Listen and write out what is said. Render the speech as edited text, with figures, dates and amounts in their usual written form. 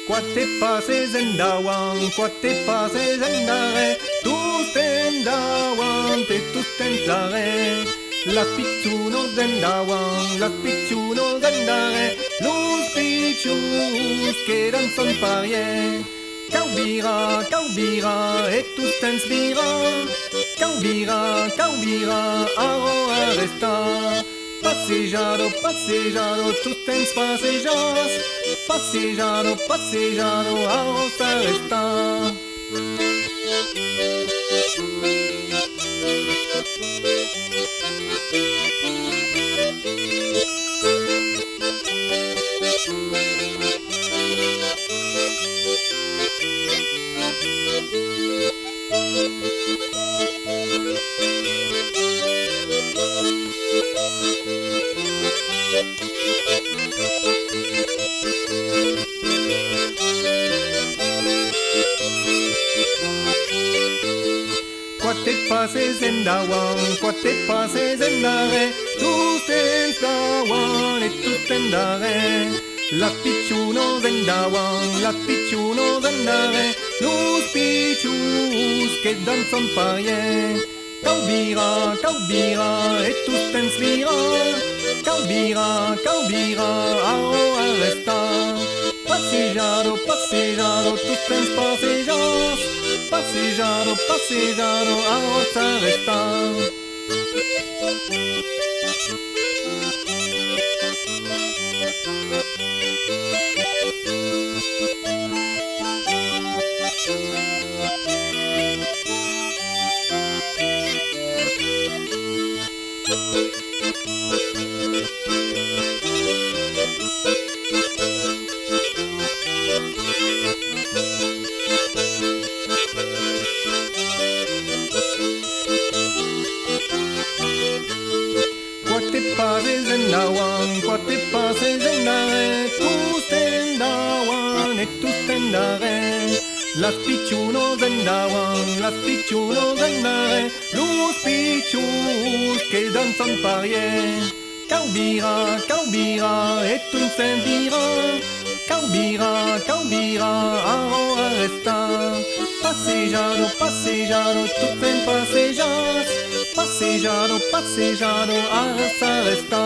Qua te passes endawan, qua te passes endare, tu endawan, te tu tentare. Las pichunos endawan, las pichunos endare, los pichus quedan son parie. Caubira, et tu t'inspira. Caubira, aro arresta. Passejado, tu tens passejas. Passejado, aro s'arresta. Qua te passes endawan, qua te passes endare, tu tens dawan et tu tendare. Las pichunos endawan, las pichunos endare, los pichus quedan son parie. Caubira, et tu t'inspira. Caubira, aro arresta. Passejado, tu tens passejas. Passejado, aro s'arresta. Qua te passes endawan, qua te passes endare, tu endawan et tu tendare. Las pichunos endawan, las pichunos endare, los pichus quedan son parie. Caubira, et tu sentira. Caubira, aro arresta. Passejado, tu tens passejas. Passejado, aro s'arresta.